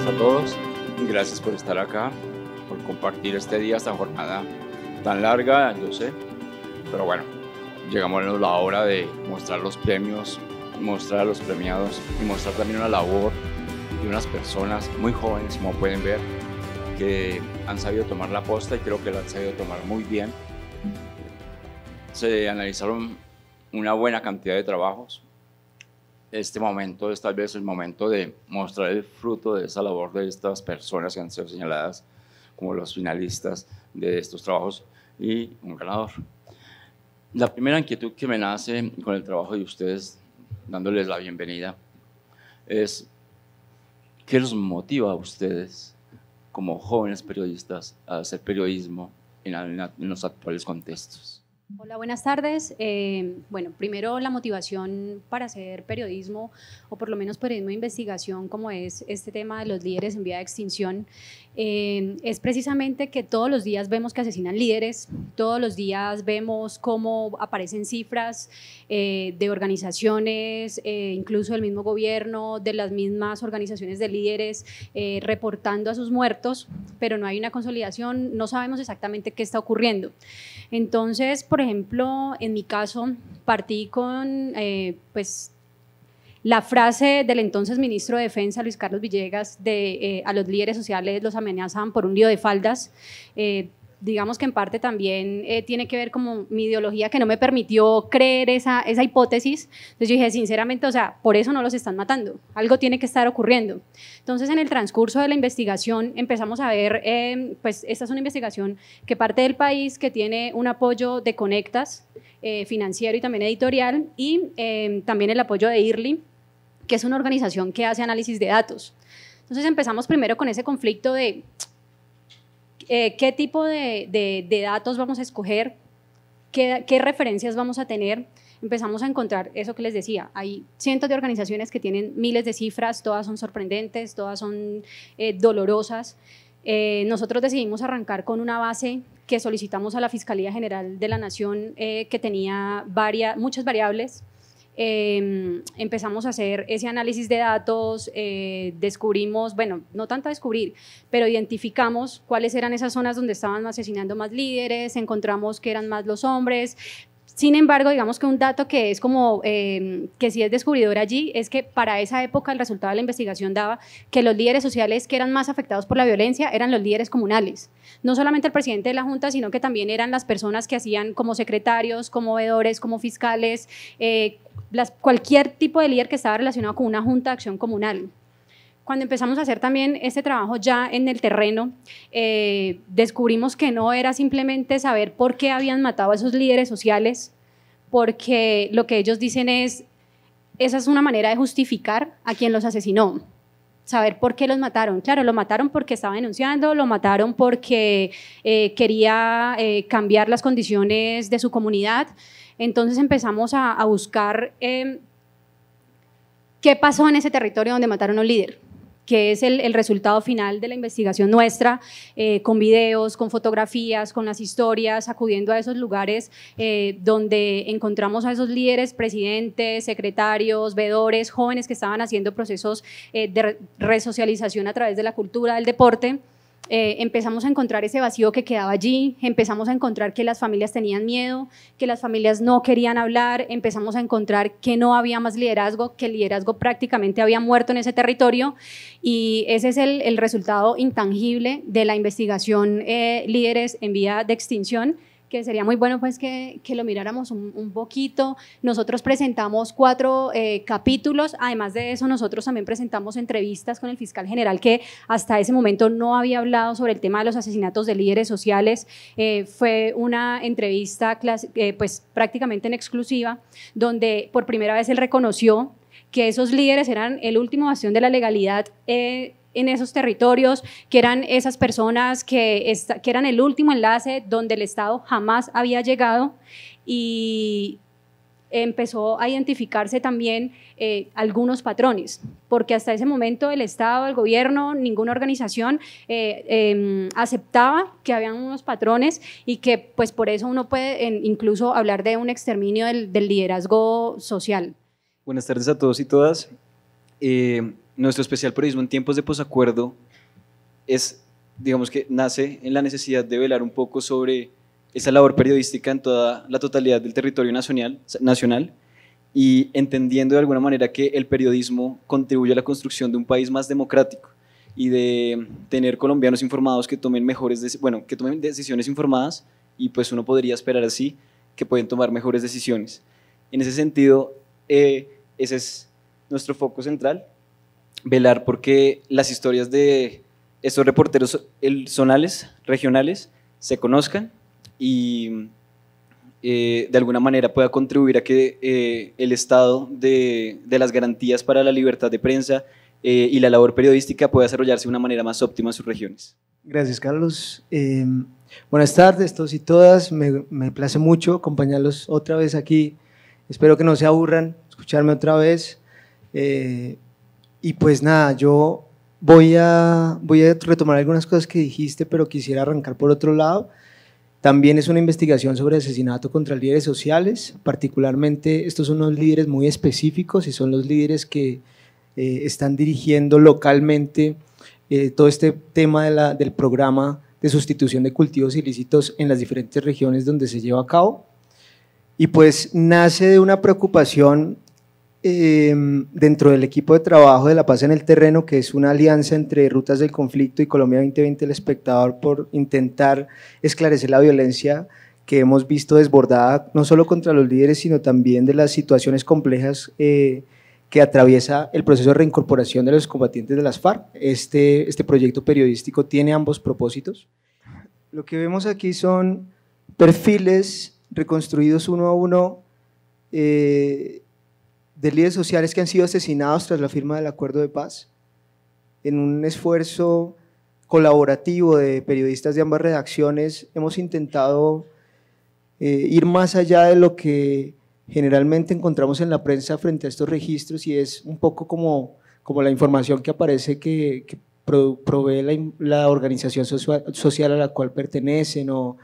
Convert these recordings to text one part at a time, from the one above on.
tardes a todos y gracias por estar acá, por compartir este día, esta jornada tan larga, yo sé, pero bueno, llegamos a la hora de mostrar los premios, mostrar a los premiados y mostrar también una labor de unas personas muy jóvenes, como pueden ver, que han sabido tomar la posta y creo que la han sabido tomar muy bien. Se analizaron una buena cantidad de trabajos. Este momento es tal vez el momento de mostrar el fruto de esa labor de estas personas que han sido señaladas como los finalistas de estos trabajos y un ganador. La primera inquietud que me nace con el trabajo de ustedes, dándoles la bienvenida, es ¿qué los motiva a ustedes como jóvenes periodistas a hacer periodismo en los actuales contextos? Hola, buenas tardes. Bueno, primero la motivación para hacer periodismo, o por lo menos periodismo de investigación, como es este tema de los líderes en vía de extinción, es precisamente que todos los días vemos que asesinan líderes, todos los días vemos cómo aparecen cifras de organizaciones, incluso del mismo gobierno, de las mismas organizaciones de líderes, reportando a sus muertos, pero no hay una consolidación, no sabemos exactamente qué está ocurriendo. Entonces, por ejemplo, en mi caso, partí con pues, la frase del entonces ministro de Defensa, Luis Carlos Villegas, de a los líderes sociales los amenazaban por un lío de faldas. Digamos que en parte también tiene que ver como mi ideología que no me permitió creer esa hipótesis. Entonces yo dije, sinceramente, o sea, por eso no los están matando, algo tiene que estar ocurriendo. Entonces en el transcurso de la investigación empezamos a ver, pues esta es una investigación que parte del país, que tiene un apoyo de Conectas, financiero y también editorial, y también el apoyo de IRLI, que es una organización que hace análisis de datos. Entonces empezamos primero con ese conflicto de qué tipo de datos vamos a escoger, qué referencias vamos a tener. Empezamos a encontrar eso que les decía, hay cientos de organizaciones que tienen miles de cifras, todas son sorprendentes, todas son dolorosas. Nosotros decidimos arrancar con una base que solicitamos a la Fiscalía General de la Nación, que tenía muchas variables. Empezamos a hacer ese análisis de datos, descubrimos, bueno, no tanto descubrir, pero identificamos cuáles eran esas zonas donde estaban asesinando más líderes, encontramos que eran más los hombres. Sin embargo, digamos que un dato que es como, que sí es descubridor allí, es que para esa época el resultado de la investigación daba que los líderes sociales que eran más afectados por la violencia eran los líderes comunales. No solamente el presidente de la Junta, sino que también eran las personas que hacían como secretarios, como veedores, como fiscales, cualquier tipo de líder que estaba relacionado con una Junta de Acción Comunal. Cuando empezamos a hacer también este trabajo ya en el terreno, descubrimos que no era simplemente saber por qué habían matado a esos líderes sociales, porque lo que ellos dicen es, esa es una manera de justificar a quien los asesinó, saber por qué los mataron. Claro, lo mataron porque estaba denunciando, lo mataron porque quería cambiar las condiciones de su comunidad. Entonces empezamos a buscar qué pasó en ese territorio donde mataron a un líder, que es el resultado final de la investigación nuestra, con videos, con fotografías, con las historias, acudiendo a esos lugares donde encontramos a esos líderes, presidentes, secretarios, veedores, jóvenes que estaban haciendo procesos de resocialización a través de la cultura, del deporte. Empezamos a encontrar ese vacío que quedaba allí, empezamos a encontrar que las familias tenían miedo, que las familias no querían hablar, empezamos a encontrar que no había más liderazgo, que el liderazgo prácticamente había muerto en ese territorio, y ese es el resultado intangible de la investigación Líderes en Vía de Extinción, que sería muy bueno pues que lo miráramos un poquito. Nosotros presentamos 4 capítulos, además de eso nosotros también presentamos entrevistas con el fiscal general, que hasta ese momento no había hablado sobre el tema de los asesinatos de líderes sociales. Fue una entrevista pues prácticamente en exclusiva, donde por primera vez él reconoció que esos líderes eran el último bastión de la legalidad en esos territorios, que eran esas personas que eran el último enlace donde el Estado jamás había llegado, y empezó a identificarse también algunos patrones, porque hasta ese momento el Estado, el gobierno, ninguna organización aceptaba que habían unos patrones, y que pues por eso uno puede incluso hablar de un exterminio del liderazgo social. Buenas tardes a todos y todas. nuestro especial periodismo en tiempos de posacuerdo es, digamos que nace en la necesidad de velar un poco sobre esa labor periodística en toda la totalidad del territorio nacional y entendiendo de alguna manera que el periodismo contribuye a la construcción de un país más democrático y de tener colombianos informados que tomen que tomen decisiones informadas, y pues uno podría esperar así que pueden tomar mejores decisiones. En ese sentido, ese es nuestro foco central, velar porque las historias de estos reporteros zonales, regionales, se conozcan y de alguna manera pueda contribuir a que el estado de las garantías para la libertad de prensa y la labor periodística pueda desarrollarse de una manera más óptima en sus regiones. Gracias, Carlos. Buenas tardes, todos y todas. Me place mucho acompañarlos otra vez aquí. Espero que no se aburran, escucharme otra vez. Y pues nada, yo voy a retomar algunas cosas que dijiste, pero quisiera arrancar por otro lado. También es una investigación sobre asesinato contra líderes sociales, particularmente estos son unos líderes muy específicos y son los líderes que están dirigiendo localmente todo este tema del programa de sustitución de cultivos ilícitos en las diferentes regiones donde se lleva a cabo. Y pues nace de una preocupación dentro del equipo de trabajo de La Paz en el Terreno, que es una alianza entre Rutas del Conflicto y Colombia 2020 El Espectador, por intentar esclarecer la violencia que hemos visto desbordada no solo contra los líderes, sino también de las situaciones complejas que atraviesa el proceso de reincorporación de los combatientes de las FARC. Este proyecto periodístico tiene ambos propósitos. Lo que vemos aquí son perfiles reconstruidos uno a uno de líderes sociales que han sido asesinados tras la firma del acuerdo de paz, en un esfuerzo colaborativo de periodistas de ambas redacciones. Hemos intentado ir más allá de lo que generalmente encontramos en la prensa frente a estos registros, y es un poco como la información que aparece que provee la organización social a la cual pertenecen, o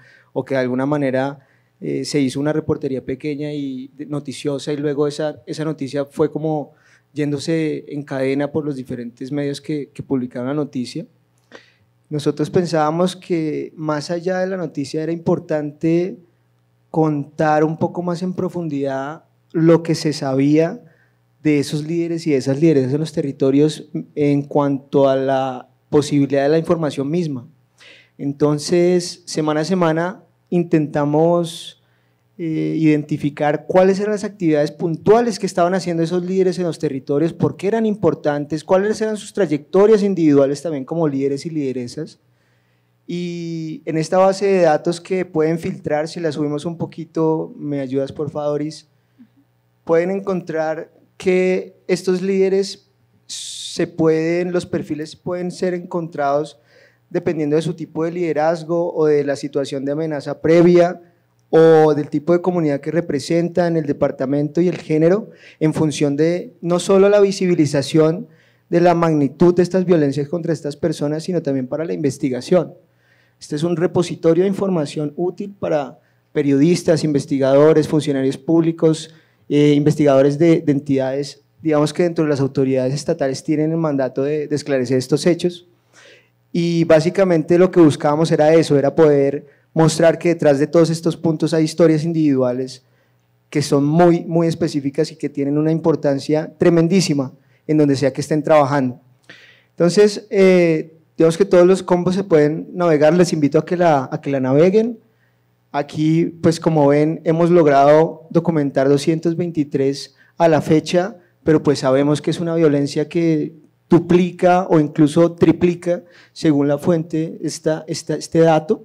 que de alguna manera se hizo una reportería pequeña y noticiosa, y luego esa noticia fue como yéndose en cadena por los diferentes medios que publicaron la noticia. Nosotros pensábamos que más allá de la noticia era importante contar un poco más en profundidad lo que se sabía de esos líderes y de esas lideresas en los territorios en cuanto a la posibilidad de la información misma. Entonces, semana a semana intentamos identificar cuáles eran las actividades puntuales que estaban haciendo esos líderes en los territorios, por qué eran importantes, cuáles eran sus trayectorias individuales también como líderes y lideresas. Y en esta base de datos que pueden filtrar, si la subimos un poquito, ¿me ayudas por favor, Is? Pueden encontrar que estos líderes los perfiles pueden ser encontrados dependiendo de su tipo de liderazgo o de la situación de amenaza previa o del tipo de comunidad que representan, el departamento y el género, en función de no solo la visibilización de la magnitud de estas violencias contra estas personas, sino también para la investigación. Este es un repositorio de información útil para periodistas, investigadores, funcionarios públicos, investigadores de entidades, digamos que dentro de las autoridades estatales tienen el mandato de esclarecer estos hechos. Y básicamente lo que buscábamos era eso, era poder mostrar que detrás de todos estos puntos hay historias individuales que son muy, muy específicas y que tienen una importancia tremendísima en donde sea que estén trabajando. Entonces, digamos que todos los combos se pueden navegar, les invito a que la naveguen. Aquí, pues como ven, hemos logrado documentar 223 a la fecha, pero pues sabemos que es una violencia que duplica o incluso triplica, según la fuente, este dato.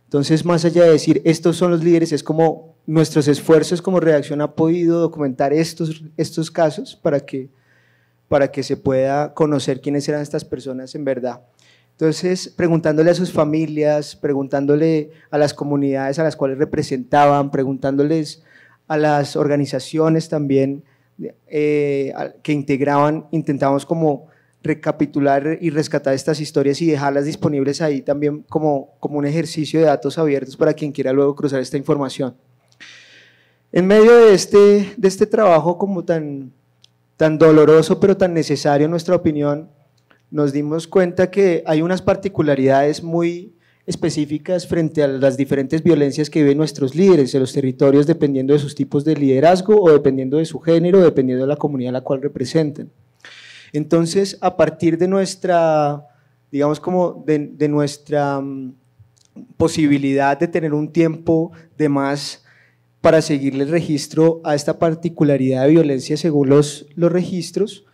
Entonces, más allá de decir, estos son los líderes, es como nuestros esfuerzos como redacción ha podido documentar estos casos para que se pueda conocer quiénes eran estas personas en verdad. Entonces, preguntándole a sus familias, preguntándole a las comunidades a las cuales representaban, preguntándoles a las organizaciones también que integraban, intentamos como recapitular y rescatar estas historias y dejarlas disponibles ahí también como un ejercicio de datos abiertos para quien quiera luego cruzar esta información. En medio de este trabajo como tan tan doloroso pero tan necesario en nuestra opinión, nos dimos cuenta que hay unas particularidades muy específicas frente a las diferentes violencias que viven nuestros líderes en los territorios, dependiendo de sus tipos de liderazgo o dependiendo de su género, dependiendo de la comunidad a la cual representen. Entonces, a partir de nuestra, digamos como de nuestra posibilidad de tener un tiempo de más para seguirle el registro a esta particularidad de violencia según los registros,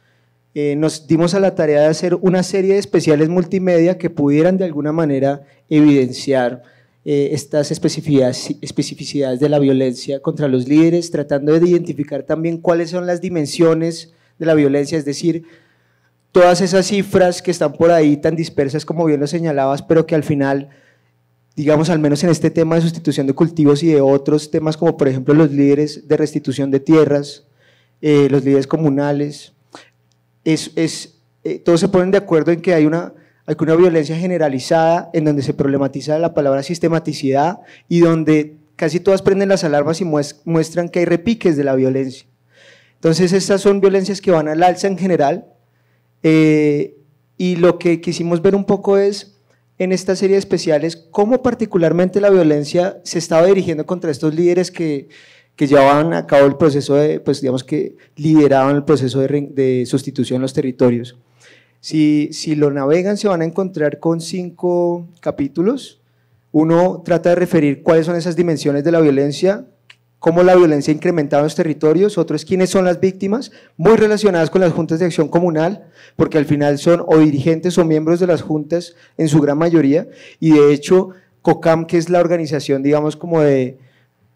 nos dimos a la tarea de hacer una serie de especiales multimedia que pudieran de alguna manera evidenciar estas especificidades de la violencia contra los líderes, tratando de identificar también cuáles son las dimensiones de la violencia, es decir, todas esas cifras que están por ahí tan dispersas como bien lo señalabas, pero que al final, digamos, al menos en este tema de sustitución de cultivos y de otros temas como por ejemplo los líderes de restitución de tierras, los líderes comunales, todos se ponen de acuerdo en que hay una violencia generalizada en donde se problematiza la palabra sistematicidad y donde casi todas prenden las alarmas y muestran que hay repiques de la violencia. Entonces estas son violencias que van al alza en general y lo que quisimos ver un poco es en esta serie de especiales cómo particularmente la violencia se estaba dirigiendo contra estos líderes que llevaban a cabo el proceso pues digamos que lideraban el proceso de sustitución en los territorios. Si lo navegan se van a encontrar con 5 capítulos. Uno trata de referir cuáles son esas dimensiones de la violencia, cómo la violencia ha incrementado en los territorios, otro es quiénes son las víctimas, muy relacionadas con las juntas de acción comunal, porque al final son o dirigentes o miembros de las juntas en su gran mayoría, y de hecho COCAM, que es la organización digamos como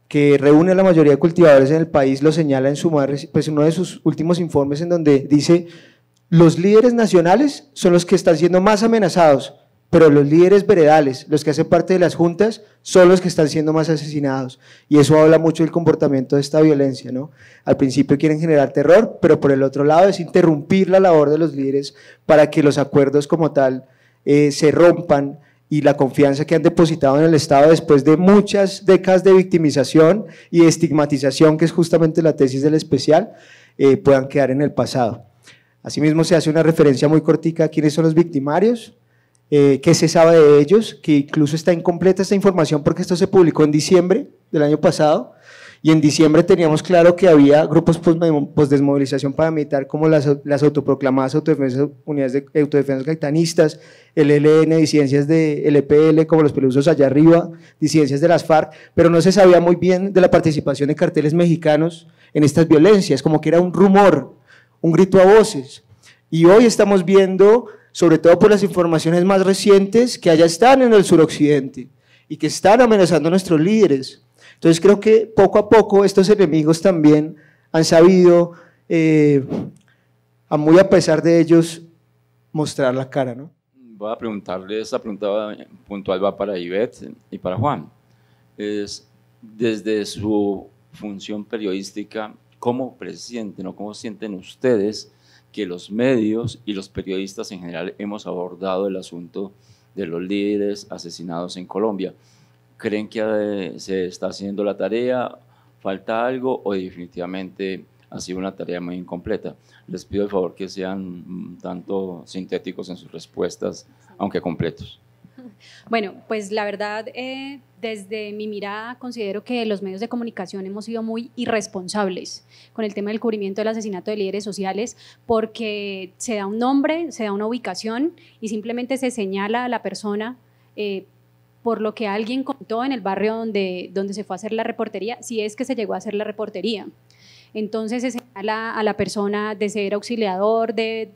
que reúne a la mayoría de cultivadores en el país, lo señala en uno de sus últimos informes en donde dice los líderes nacionales son los que están siendo más amenazados, pero los líderes veredales, los que hacen parte de las juntas, son los que están siendo más asesinados, y eso habla mucho del comportamiento de esta violencia, ¿no? Al principio quieren generar terror, pero por el otro lado es interrumpir la labor de los líderes para que los acuerdos como tal se rompan, y la confianza que han depositado en el Estado después de muchas décadas de victimización y de estigmatización, que es justamente la tesis del especial, puedan quedar en el pasado. Asimismo se hace una referencia muy cortica a quiénes son los victimarios, qué se sabe de ellos, que incluso está incompleta esta información porque esto se publicó en diciembre del año pasado, y en diciembre teníamos claro que había grupos posdesmovilización paramilitar como las autoproclamadas unidades de autodefensas gaitanistas, el ELN, disidencias del EPL como los Pelusos allá arriba, disidencias de las FARC, pero no se sabía muy bien de la participación de carteles mexicanos en estas violencias, como que era un rumor, un grito a voces, y hoy estamos viendo, sobre todo por las informaciones más recientes, que allá están en el suroccidente y que están amenazando a nuestros líderes. Entonces creo que poco a poco estos enemigos también han sabido, muy a pesar de ellos, mostrar la cara, ¿no? Voy a preguntarle, esta pregunta puntual va para Ivette y para Juan. Es, desde su función periodística, ¿cómo presienten o cómo sienten ustedes que los medios y los periodistas en general hemos abordado el asunto de los líderes asesinados en Colombia? ¿Creen que se está haciendo la tarea, falta algo o definitivamente ha sido una tarea muy incompleta? Les pido el favor que sean tanto sintéticos en sus respuestas, aunque completos. Bueno, pues la verdad, desde mi mirada considero que los medios de comunicación hemos sido muy irresponsables con el tema del cubrimiento del asesinato de líderes sociales, porque se da un nombre, se da una ubicación y simplemente se señala a la persona por lo que alguien contó en el barrio donde se fue a hacer la reportería, si es que se llegó a hacer la reportería. Entonces se señala a la persona de ser auxiliador de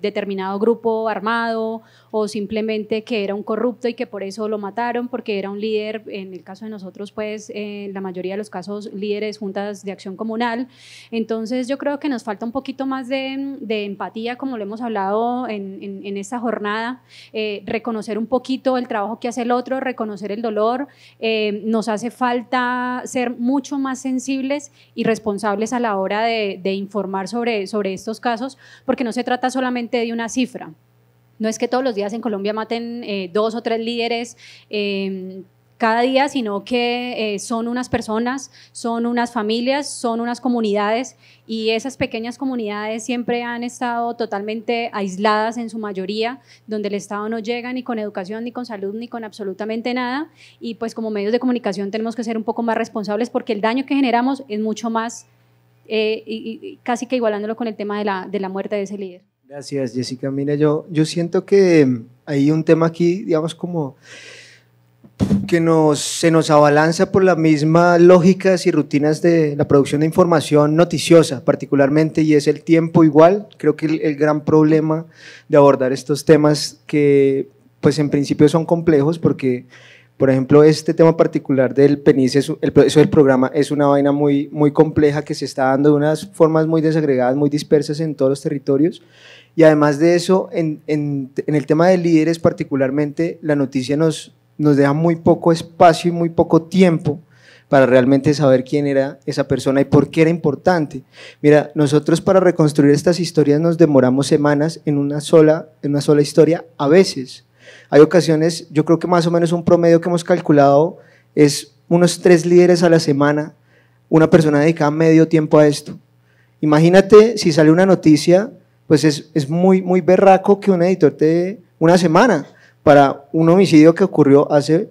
determinado grupo armado, o simplemente que era un corrupto y que por eso lo mataron, porque era un líder, en el caso de nosotros, pues en la mayoría de los casos, líderes, juntas de acción comunal. Entonces yo creo que nos falta un poquito más de empatía, como lo hemos hablado en esta jornada, reconocer un poquito el trabajo que hace el otro, reconocer el dolor. Nos hace falta ser mucho más sensibles y responsables a la hora de informar sobre estos casos, porque no se trata solamente de una cifra. No es que todos los días en Colombia maten 2 o 3 líderes cada día, sino que son unas personas, son unas familias, son unas comunidades, y esas pequeñas comunidades siempre han estado totalmente aisladas en su mayoría, donde el Estado no llega ni con educación, ni con salud, ni con absolutamente nada, y pues como medios de comunicación tenemos que ser un poco más responsables porque el daño que generamos es mucho más, y casi que igualándolo con el tema de la muerte de ese líder. Gracias, Jessica. Mira, yo siento que hay un tema aquí, digamos, como que se nos abalanza por las mismas lógicas y rutinas de la producción de información noticiosa, particularmente, y es el tiempo igual. Creo que el gran problema de abordar estos temas que, pues en principio son complejos, porque, por ejemplo, este tema particular del PENIS, eso del programa, es una vaina muy, muy compleja que se está dando de unas formas muy desagregadas, muy dispersas en todos los territorios. Y además de eso, en el tema de líderes particularmente, la noticia nos deja muy poco espacio y muy poco tiempo para realmente saber quién era esa persona y por qué era importante. Mira, nosotros para reconstruir estas historias nos demoramos semanas en una sola historia a veces. Hay ocasiones, yo creo que más o menos un promedio que hemos calculado es unos 3 líderes a la semana, una persona dedicada medio tiempo a esto. Imagínate si sale una noticia, pues es muy, muy berraco que un editor te dé una semana para un homicidio que ocurrió hace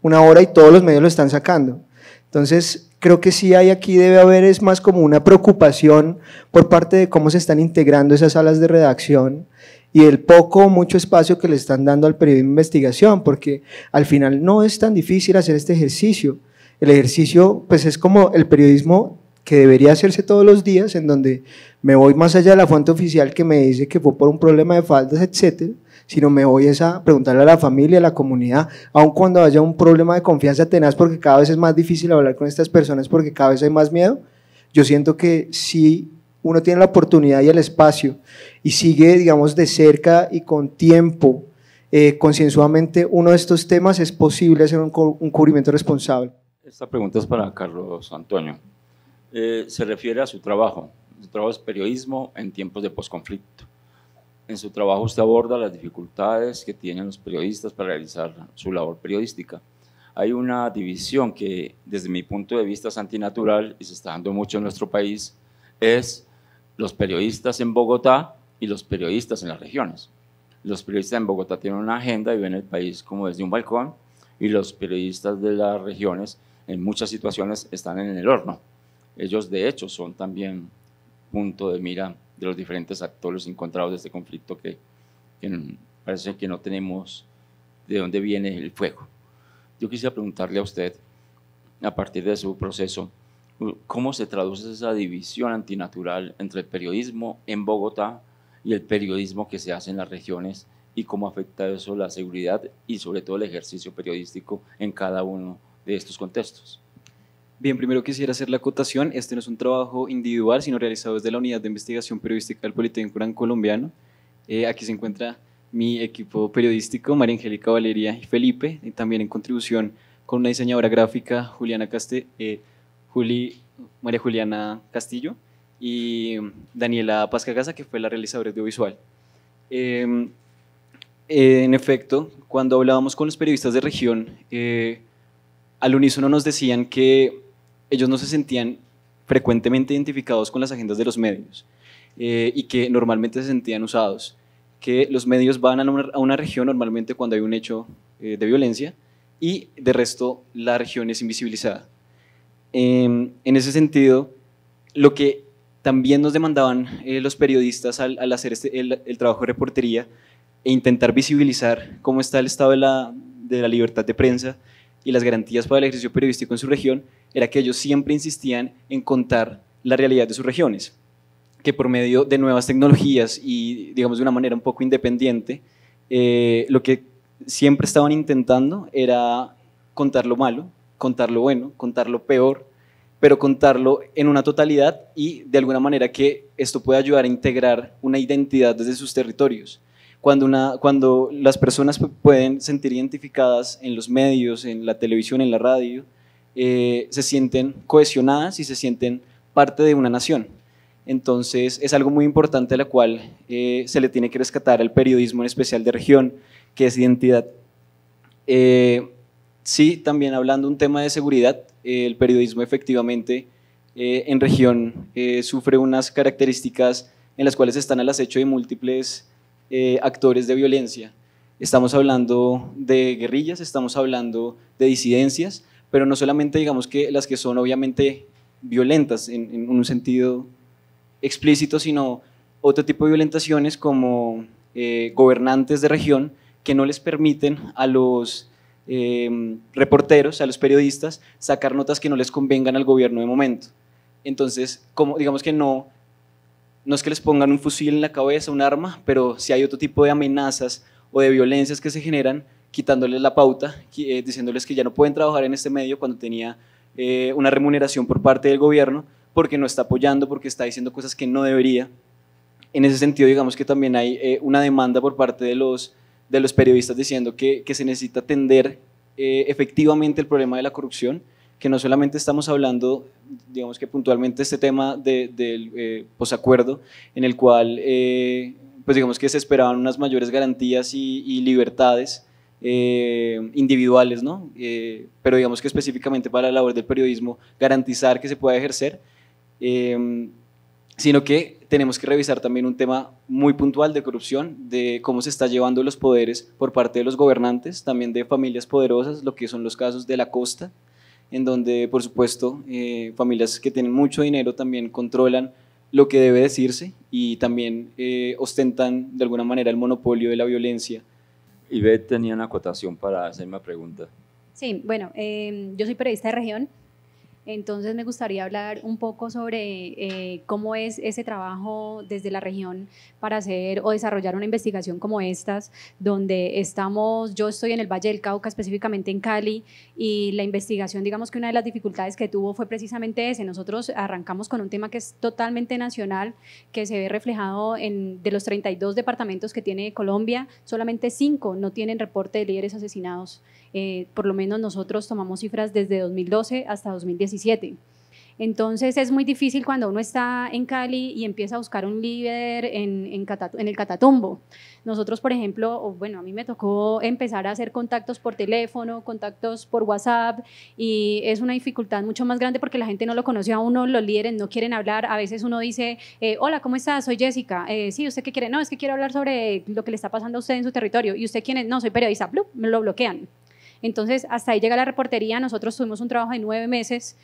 una hora y todos los medios lo están sacando. Entonces, creo que sí hay aquí, debe haber, es más como una preocupación por parte de cómo se están integrando esas salas de redacción y el poco o mucho espacio que le están dando al periodismo de investigación, porque al final no es tan difícil hacer este ejercicio. El ejercicio, pues es como el periodismo que debería hacerse todos los días, en donde me voy más allá de la fuente oficial que me dice que fue por un problema de faldas, etcétera, sino me voy a preguntarle a la familia, a la comunidad, aun cuando haya un problema de confianza tenaz, porque cada vez es más difícil hablar con estas personas, porque cada vez hay más miedo. Yo siento que si uno tiene la oportunidad y el espacio, y sigue, digamos, de cerca y con tiempo, concienzudamente uno de estos temas, es posible hacer un cubrimiento responsable. Esta pregunta es para Carlos Antonio. Se refiere a su trabajo. Su trabajo es periodismo en tiempos de posconflicto. En su trabajo usted aborda las dificultades que tienen los periodistas para realizar su labor periodística. Hay una división que desde mi punto de vista es antinatural y se está dando mucho en nuestro país, es los periodistas en Bogotá y los periodistas en las regiones. Los periodistas en Bogotá tienen una agenda y ven el país como desde un balcón, y los periodistas de las regiones en muchas situaciones están en el horno. Ellos de hecho son también punto de mira de los diferentes actores encontrados de este conflicto que parece que no tenemos de dónde viene el fuego. Yo quisiera preguntarle a usted, a partir de su proceso, ¿cómo se traduce esa división antinatural entre el periodismo en Bogotá y el periodismo que se hace en las regiones, y cómo afecta eso la seguridad y sobre todo el ejercicio periodístico en cada uno de estos contextos? Bien, primero quisiera hacer la acotación. Este no es un trabajo individual, sino realizado desde la Unidad de Investigación Periodística del Politécnico Gran Colombiano. Aquí se encuentra mi equipo periodístico, María Angélica, Valeria y Felipe, y también en contribución con una diseñadora gráfica, María Juliana Castillo, y Daniela Pascagasa, que fue la realizadora audiovisual. En efecto, cuando hablábamos con los periodistas de región, al unísono nos decían que ellos no se sentían frecuentemente identificados con las agendas de los medios, y que normalmente se sentían usados, que los medios van a una región normalmente cuando hay un hecho de violencia, y de resto la región es invisibilizada. En ese sentido, lo que también nos demandaban los periodistas al hacer el trabajo de reportería e intentar visibilizar cómo está el estado de la libertad de prensa y las garantías para el ejercicio periodístico en su región, era que ellos siempre insistían en contar la realidad de sus regiones, que por medio de nuevas tecnologías y, digamos, de una manera un poco independiente, lo que siempre estaban intentando era contar lo malo, contar lo bueno, contar lo peor, pero contarlo en una totalidad y de alguna manera que esto pueda ayudar a integrar una identidad desde sus territorios. Cuando las personas pueden sentir identificadas en los medios, en la televisión, en la radio, se sienten cohesionadas y se sienten parte de una nación. Entonces es algo muy importante a la cual se le tiene que rescatar al periodismo, en especial de región, que es identidad. Sí, también hablando un tema de seguridad, el periodismo efectivamente en región sufre unas características en las cuales están al acecho de múltiples actores de violencia. Estamos hablando de guerrillas, estamos hablando de disidencias, pero no solamente digamos que las que son obviamente violentas en un sentido explícito, sino otro tipo de violentaciones como gobernantes de región que no les permiten a los reporteros, a los periodistas, sacar notas que no les convengan al gobierno de momento. Entonces, como, digamos que no es que les pongan un fusil en la cabeza, un arma, pero si hay otro tipo de amenazas o de violencias que se generan, quitándoles la pauta, diciéndoles que ya no pueden trabajar en este medio cuando tenía una remuneración por parte del gobierno, porque no está apoyando, porque está diciendo cosas que no debería. En ese sentido, digamos que también hay una demanda por parte de los periodistas diciendo que se necesita atender efectivamente el problema de la corrupción, que no solamente estamos hablando, digamos que puntualmente este tema del posacuerdo, en el cual pues digamos que se esperaban unas mayores garantías y libertades individuales, ¿no? Pero digamos que específicamente para la labor del periodismo, garantizar que se pueda ejercer, sino que tenemos que revisar también un tema muy puntual de corrupción, de cómo se está llevando los poderes por parte de los gobernantes, también de familias poderosas, lo que son los casos de la costa, en donde por supuesto familias que tienen mucho dinero también controlan lo que debe decirse y también ostentan de alguna manera el monopolio de la violencia. Ivette tenía una acotación para hacerme una pregunta. Sí, bueno, yo soy periodista de región. Entonces me gustaría hablar un poco sobre cómo es ese trabajo desde la región para hacer o desarrollar una investigación como estas, donde yo estoy en el Valle del Cauca, específicamente en Cali, y la investigación, digamos que una de las dificultades que tuvo fue precisamente ese. Nosotros arrancamos con un tema que es totalmente nacional, que se ve reflejado de los 32 departamentos que tiene Colombia, solamente 5 no tienen reporte de líderes asesinados. Por lo menos nosotros tomamos cifras desde 2012 hasta 2017. Entonces es muy difícil cuando uno está en Cali y empieza a buscar un líder en el Catatumbo. Nosotros, por ejemplo, bueno, a mí me tocó empezar a hacer contactos por teléfono, contactos por WhatsApp, y es una dificultad mucho más grande porque la gente no lo conoce a uno, los líderes no quieren hablar. A veces uno dice, hola, ¿cómo estás? Soy Jessica. Sí, ¿usted qué quiere? No, es que quiero hablar sobre lo que le está pasando a usted en su territorio. ¿Y usted quién es? No, soy periodista. ¡Blup! Me lo bloquean. Entonces, hasta ahí llega la reportería. Nosotros tuvimos un trabajo de 9 meses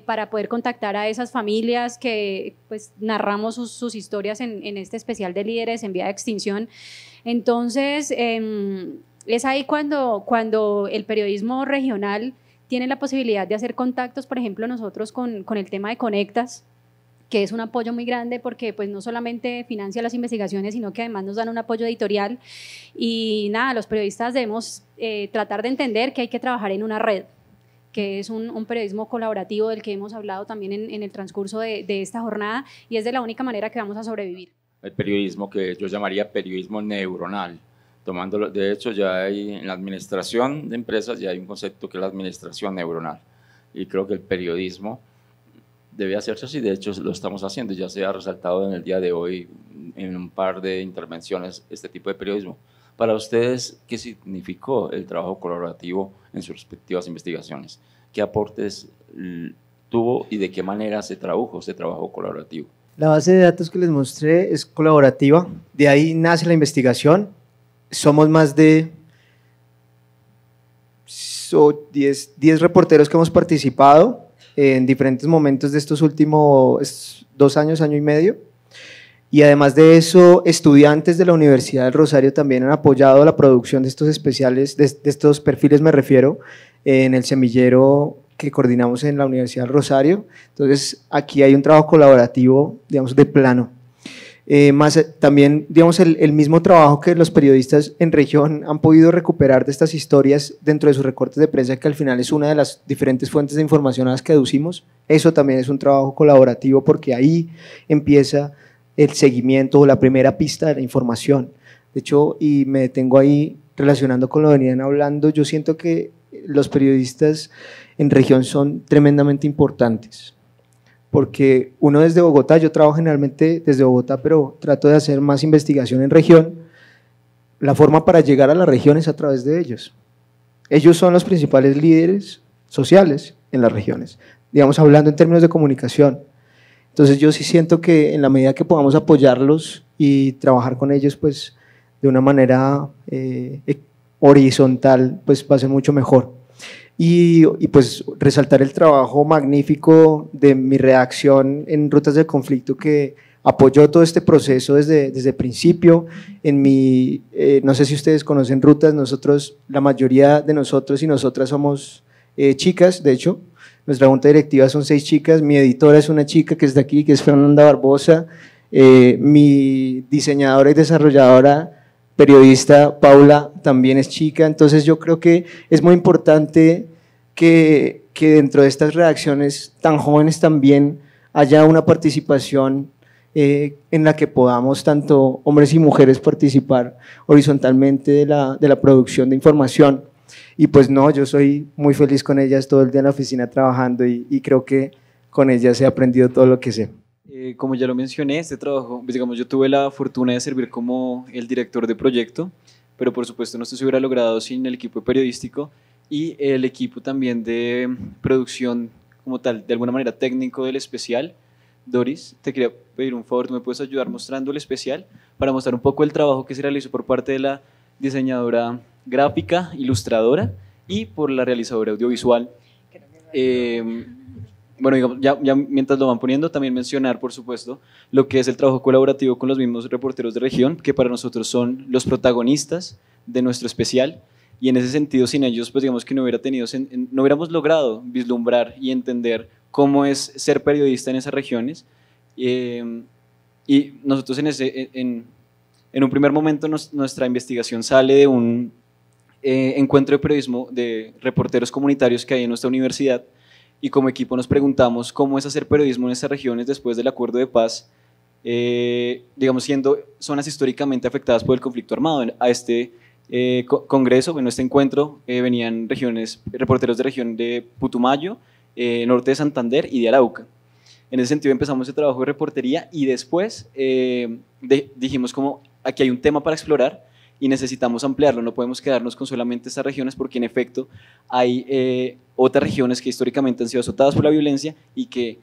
para poder contactar a esas familias que pues, narramos sus historias en este especial de líderes en vía de extinción. Entonces, es ahí cuando el periodismo regional tiene la posibilidad de hacer contactos, por ejemplo, nosotros con el tema de Conectas, que es un apoyo muy grande porque pues no solamente financia las investigaciones, sino que además nos dan un apoyo editorial. Y nada, los periodistas debemos tratar de entender que hay que trabajar en una red, que es un periodismo colaborativo del que hemos hablado también en el transcurso de esta jornada, y es de la única manera que vamos a sobrevivir. El periodismo que yo llamaría periodismo neuronal, tomándolo, de hecho ya hay en la administración de empresas ya hay un concepto que es la administración neuronal, y creo que el periodismo debe hacerse así. De hecho lo estamos haciendo, ya se ha resaltado en el día de hoy en un par de intervenciones este tipo de periodismo. Para ustedes, ¿qué significó el trabajo colaborativo en sus respectivas investigaciones? ¿Qué aportes tuvo y de qué manera se tradujo este trabajo colaborativo? La base de datos que les mostré es colaborativa, de ahí nace la investigación. Somos más de 10 reporteros que hemos participado en diferentes momentos de estos últimos 2 años, año y medio, y además de eso, estudiantes de la Universidad del Rosario también han apoyado la producción de estos especiales, de estos perfiles me refiero, en el semillero que coordinamos en la Universidad del Rosario. Entonces aquí hay un trabajo colaborativo, digamos, de plano. Más también, digamos, el mismo trabajo que los periodistas en región han podido recuperar de estas historias dentro de sus recortes de prensa, que al final es una de las diferentes fuentes de información a las que aducimos. Eso también es un trabajo colaborativo porque ahí empieza el seguimiento o la primera pista de la información. De hecho, y me detengo ahí relacionando con lo que venían hablando, yo siento que los periodistas en región son tremendamente importantes. Porque uno desde Bogotá, yo trabajo generalmente desde Bogotá, pero trato de hacer más investigación en región. La forma para llegar a la región es a través de ellos. Ellos son los principales líderes sociales en las regiones, digamos, hablando en términos de comunicación. Entonces yo sí siento que en la medida que podamos apoyarlos y trabajar con ellos, pues de una manera horizontal, pues va a ser mucho mejor. Y pues resaltar el trabajo magnífico de mi redacción en Rutas del Conflicto, que apoyó todo este proceso desde el principio. No sé si ustedes conocen Rutas, nosotros, la mayoría de nosotros y nosotras somos chicas, de hecho, nuestra junta directiva son 6 chicas, mi editora es una chica que es de aquí, que es Fernanda Barbosa, mi diseñadora y desarrolladora, periodista Paula, también es chica. Entonces yo creo que es muy importante que dentro de estas redacciones tan jóvenes también haya una participación en la que podamos tanto hombres y mujeres participar horizontalmente de la producción de información. Y pues no, yo soy muy feliz con ellas, todo el día en la oficina trabajando, y creo que con ellas he aprendido todo lo que sé. Como ya lo mencioné, este trabajo, pues digamos, yo tuve la fortuna de servir como el director de proyecto, pero por supuesto no esto se hubiera logrado sin el equipo periodístico y el equipo también de producción como tal, de alguna manera técnico del especial. Doris, te quería pedir un favor, ¿tú me puedes ayudar mostrando el especial para mostrar un poco el trabajo que se realizó por parte de la diseñadora gráfica, ilustradora y por la realizadora audiovisual? Bueno, digamos, ya mientras lo van poniendo, también mencionar, por supuesto, lo que es el trabajo colaborativo con los mismos reporteros de región, que para nosotros son los protagonistas de nuestro especial, y en ese sentido, sin ellos, pues digamos que no hubiéramos logrado vislumbrar y entender cómo es ser periodista en esas regiones, y nosotros en un primer momento nuestra investigación sale de un encuentro de periodismo de reporteros comunitarios que hay en nuestra universidad, y como equipo nos preguntamos cómo es hacer periodismo en estas regiones después del acuerdo de paz, digamos, siendo zonas históricamente afectadas por el conflicto armado. A este congreso, bueno, este encuentro, venían reporteros de región de Putumayo, norte de Santander y de Arauca. En ese sentido empezamos el trabajo de reportería y después dijimos como aquí hay un tema para explorar y necesitamos ampliarlo, no podemos quedarnos con solamente estas regiones porque en efecto hay otras regiones que históricamente han sido azotadas por la violencia y que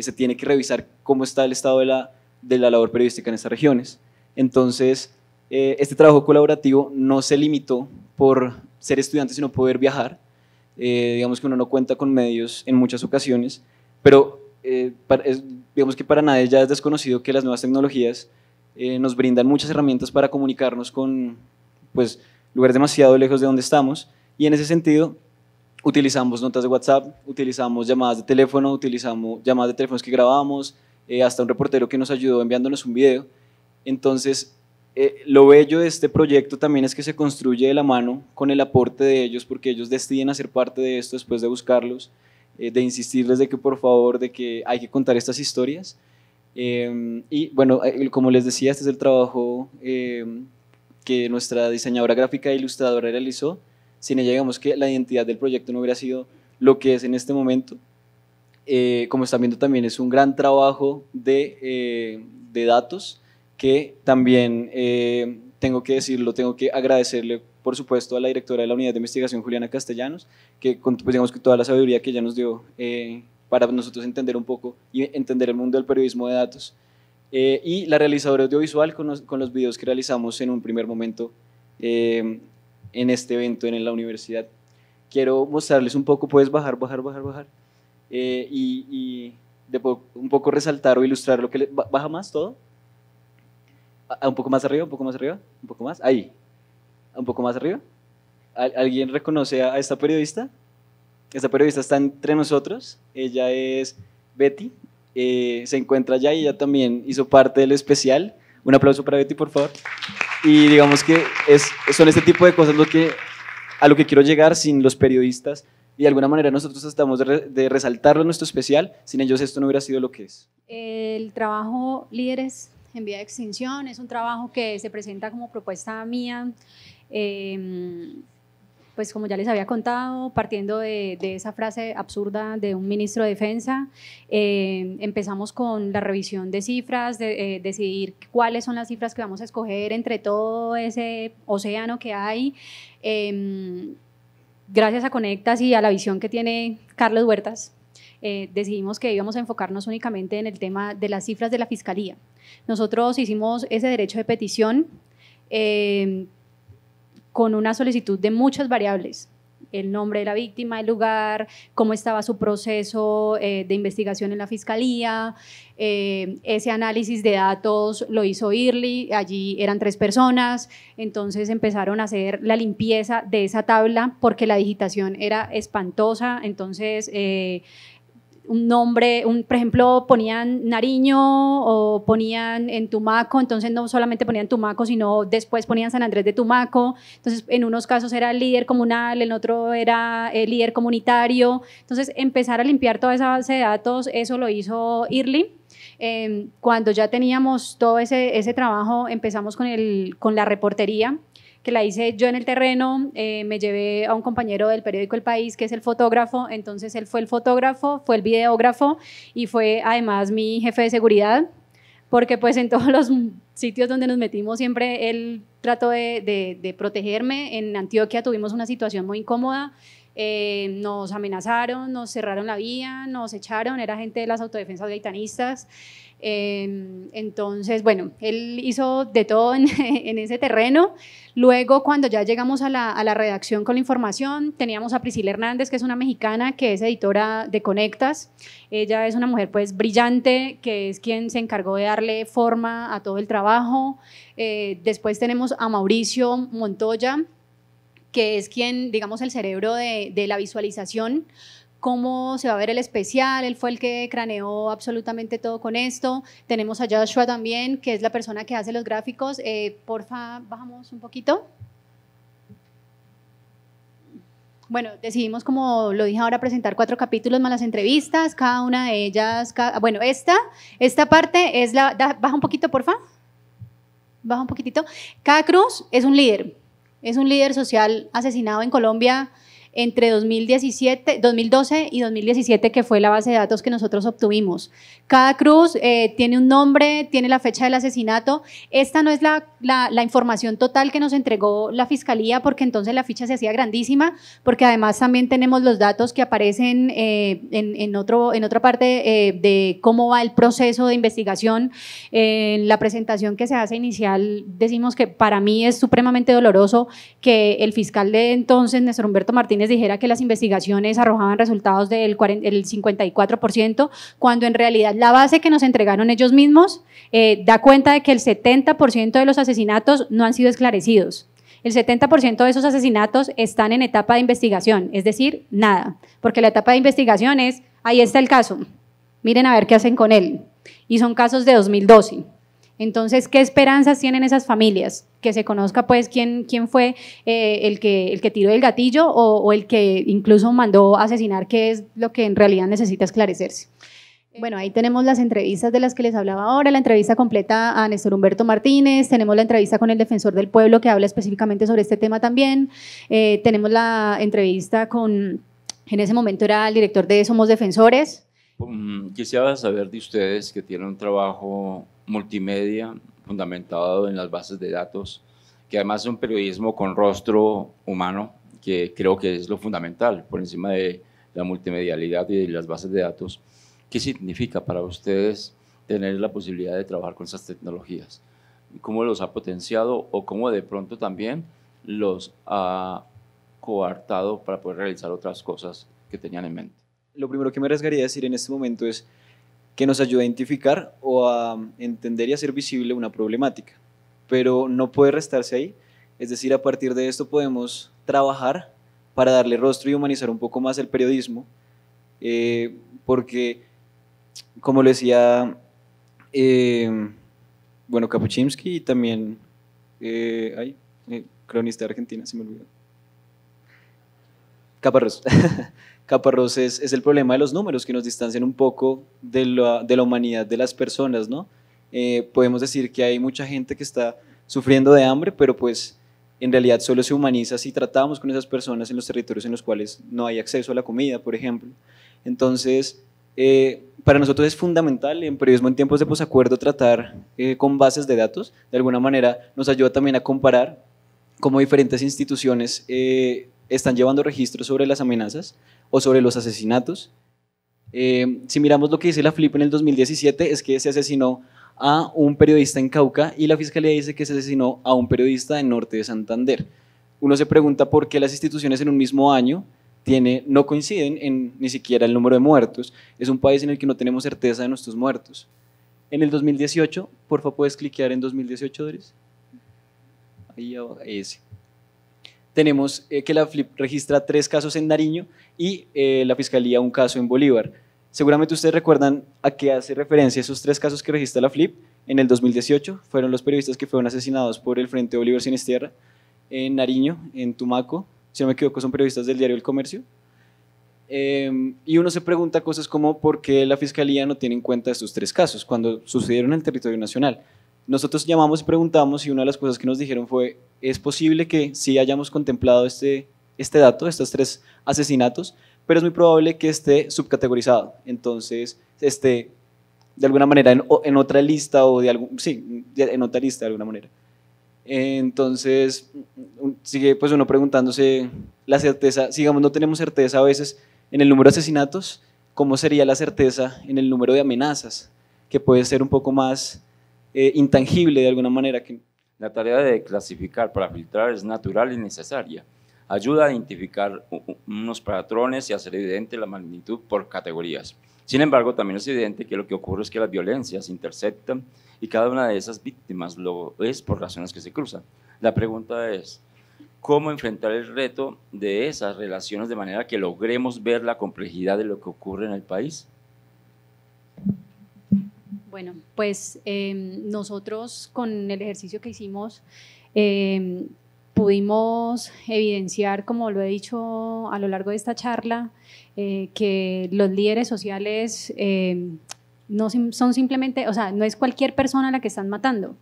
se tiene que revisar cómo está el estado de la labor periodística en estas regiones. Entonces, este trabajo colaborativo no se limitó por ser estudiante, sino poder viajar. Digamos que uno no cuenta con medios en muchas ocasiones, pero digamos que para nadie ya es desconocido que las nuevas tecnologías nos brindan muchas herramientas para comunicarnos con pues, lugares demasiado lejos de donde estamos, y en ese sentido utilizamos notas de WhatsApp, utilizamos llamadas de teléfono, utilizamos llamadas de teléfonos que grabamos, hasta un reportero que nos ayudó enviándonos un video. Entonces, lo bello de este proyecto también es que se construye de la mano con el aporte de ellos, porque ellos deciden hacer parte de esto después de buscarlos, de insistirles de que por favor, de que hay que contar estas historias. Y bueno, como les decía, este es el trabajo que nuestra diseñadora gráfica e ilustradora realizó. Sin ella, digamos que la identidad del proyecto no hubiera sido lo que es en este momento. Como están viendo, también es un gran trabajo de datos que también tengo que decirlo, tengo que agradecerle, por supuesto, a la directora de la unidad de investigación, Juliana Castellanos, que pues, digamos que toda la sabiduría que ella nos dio para nosotros entender un poco y entender el mundo del periodismo de datos, y la realizadora audiovisual con los videos que realizamos en un primer momento en este evento en la universidad. Quiero mostrarles un poco, puedes bajar, y un poco resaltar o ilustrar lo que baja más todo, un poco más arriba, un poco más, ahí, un poco más arriba. ¿Alguien reconoce a esta periodista? Esta periodista está entre nosotros, ella es Betty, se encuentra allá y ella también hizo parte del especial. Un aplauso para Betty, por favor. Y digamos que son este tipo de cosas a lo que quiero llegar. Sin los periodistas, y de alguna manera nosotros estamos de resaltarlo en nuestro especial, sin ellos esto no hubiera sido lo que es. El trabajo Líderes en Vía de Extinción es un trabajo que se presenta como propuesta mía, pues como ya les había contado, partiendo de esa frase absurda de un ministro de Defensa. Empezamos con la revisión de cifras, de decidir cuáles son las cifras que vamos a escoger entre todo ese océano que hay. gracias a Conectas y a la visión que tiene Carlos Huertas, decidimos que íbamos a enfocarnos únicamente en el tema de las cifras de la Fiscalía. Nosotros hicimos ese derecho de petición con una solicitud de muchas variables: el nombre de la víctima, el lugar, cómo estaba su proceso de investigación en la Fiscalía. Ese análisis de datos lo hizo IRLI, allí eran 3 personas, entonces empezaron a hacer la limpieza de esa tabla porque la digitación era espantosa. Entonces un nombre, por ejemplo, ponían Nariño o ponían en Tumaco, entonces no solamente ponían Tumaco, sino después ponían San Andrés de Tumaco. Entonces en unos casos era el líder comunal, en otro era el líder comunitario. Entonces empezar a limpiar toda esa base de datos, eso lo hizo IRLI. Cuando ya teníamos todo ese trabajo, empezamos con la reportería, que la hice yo en el terreno. Me llevé a un compañero del periódico El País, que es el fotógrafo. Entonces él fue el fotógrafo, fue el videógrafo y fue además mi jefe de seguridad, porque pues en todos los sitios donde nos metimos siempre él trató de protegerme. En Antioquia tuvimos una situación muy incómoda. Nos amenazaron, nos cerraron la vía, nos echaron, era gente de las autodefensas gaitanistas. Entonces, bueno, él hizo de todo en ese terreno. Luego, cuando ya llegamos a la redacción con la información, teníamos a Priscila Hernández, que es una mexicana, que es editora de Conectas. Ella es una mujer pues brillante, que es quien se encargó de darle forma a todo el trabajo. Después tenemos a Mauricio Montoya, que es quien, digamos, el cerebro de la visualización, cómo se va a ver el especial. Él fue el que craneó absolutamente todo con esto. Tenemos a Joshua también, que es la persona que hace los gráficos. Porfa, bajamos un poquito. Bueno, decidimos, como lo dije ahora, presentar 4 capítulos más las entrevistas, cada una de ellas, bueno, esta parte es baja un poquito, porfa. Baja un poquitito. Cada cruz es un líder social asesinado en Colombia entre 2012 y 2017, que fue la base de datos que nosotros obtuvimos. Cada cruz tiene un nombre, tiene la fecha del asesinato. Esta no es la información total que nos entregó la Fiscalía, porque entonces la ficha se hacía grandísima, porque además también tenemos los datos que aparecen en otra parte de cómo va el proceso de investigación. En la presentación que se hace inicial decimos que para mí es supremamente doloroso que el fiscal de entonces, Néstor Humberto Martínez, dijera que las investigaciones arrojaban resultados del 54%, cuando en realidad la base que nos entregaron ellos mismos da cuenta de que el 70% de los asesinatos no han sido esclarecidos. El 70% de esos asesinatos están en etapa de investigación, es decir, nada, porque la etapa de investigación es, ahí está el caso, miren a ver qué hacen con él, y son casos de 2012. Entonces, ¿qué esperanzas tienen esas familias? Que se conozca pues quién fue el que tiró el gatillo o el que incluso mandó a asesinar, que es lo que en realidad necesita esclarecerse. Bueno, ahí tenemos las entrevistas de las que les hablaba ahora, la entrevista completa a Néstor Humberto Martínez, tenemos la entrevista con el defensor del pueblo que habla específicamente sobre este tema también, tenemos la entrevista con, en ese momento era el director de Somos Defensores. Quisiera saber de ustedes, que tienen un trabajo multimedia fundamentado en las bases de datos, que además es un periodismo con rostro humano, que creo que es lo fundamental por encima de la multimedialidad y de las bases de datos. ¿Qué significa para ustedes tener la posibilidad de trabajar con esas tecnologías? ¿Cómo los ha potenciado o cómo de pronto también los ha coartado para poder realizar otras cosas que tenían en mente? Lo primero que me arriesgaría a decir en este momento es que nos ayuda a identificar o a entender y hacer visible una problemática, pero no puede restarse ahí. Es decir, a partir de esto podemos trabajar para darle rostro y humanizar un poco más el periodismo, porque, como lo decía bueno, Kapuczynski y también cronista de Argentina, se me olvidó, Caparrós. Caparrós es el problema de los números, que nos distancian un poco de la humanidad de las personas, ¿no? Podemos decir que hay mucha gente que está sufriendo de hambre, pero pues en realidad solo se humaniza si tratamos con esas personas en los territorios en los cuales no hay acceso a la comida, por ejemplo. Entonces, para nosotros es fundamental en periodismo en tiempos de posacuerdo tratar con bases de datos. De alguna manera nos ayuda también a comparar cómo diferentes instituciones están llevando registros sobre las amenazas o sobre los asesinatos. Si miramos lo que dice la FLIP en el 2017, es que se asesinó a un periodista en Cauca y la Fiscalía dice que se asesinó a un periodista en Norte de Santander. Uno se pregunta por qué las instituciones en un mismo año no coinciden en ni siquiera el número de muertos. Es un país en el que no tenemos certeza de nuestros muertos. En el 2018, por favor, ¿puedes cliquear en 2018, Doris? Ahí abajo, ese. Tenemos que la FLIP registra 3 casos en Nariño y la Fiscalía un caso en Bolívar. Seguramente ustedes recuerdan a qué hace referencia esos 3 casos que registra la FLIP. En el 2018 fueron los periodistas que fueron asesinados por el Frente Bolívar Sinestierra en Nariño, en Tumaco, si no me equivoco son periodistas del diario El Comercio. Y uno se pregunta cosas como por qué la Fiscalía no tiene en cuenta estos 3 casos cuando sucedieron en el territorio nacional. Nosotros llamamos y preguntamos y una de las cosas que nos dijeron fue: es posible que sí hayamos contemplado este dato, estos 3 asesinatos, pero es muy probable que esté subcategorizado, entonces esté de alguna manera en otra lista o en otra lista de alguna manera. Entonces sigue pues uno preguntándose la certeza, digamos no tenemos certeza a veces en el número de asesinatos, ¿cómo sería la certeza en el número de amenazas? Que puede ser un poco más intangible de alguna manera. La tarea de clasificar para filtrar es natural y necesaria. Ayuda a identificar unos patrones y hacer evidente la magnitud por categorías. Sin embargo, también es evidente que lo que ocurre es que las violencias intersectan y cada una de esas víctimas lo es por razones que se cruzan. La pregunta es, ¿cómo enfrentar el reto de esas relaciones de manera que logremos ver la complejidad de lo que ocurre en el país? Bueno, pues nosotros con el ejercicio que hicimos pudimos evidenciar, como lo he dicho a lo largo de esta charla, que los líderes sociales no son simplemente, o sea, no es cualquier persona la que están matando,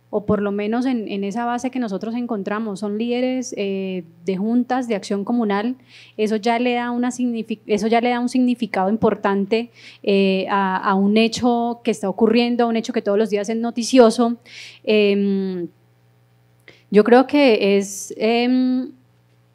o por lo menos en esa base que nosotros encontramos, son líderes de juntas de acción comunal. Eso ya le da un significado importante a un hecho que está ocurriendo, a un hecho que todos los días es noticioso. Yo creo que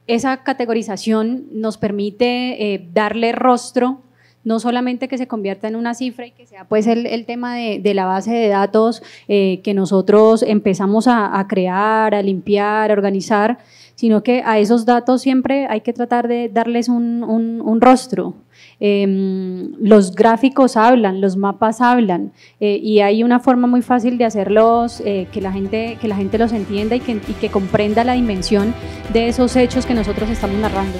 esa categorización nos permite darle rostro, no solamente que se convierta en una cifra y que sea pues el tema de la base de datos que nosotros empezamos a crear, a limpiar, a organizar, sino que a esos datos siempre hay que tratar de darles un rostro. Los gráficos hablan, los mapas hablan, y hay una forma muy fácil de hacerlos, que la gente los entienda y que comprenda la dimensión de esos hechos que nosotros estamos narrando.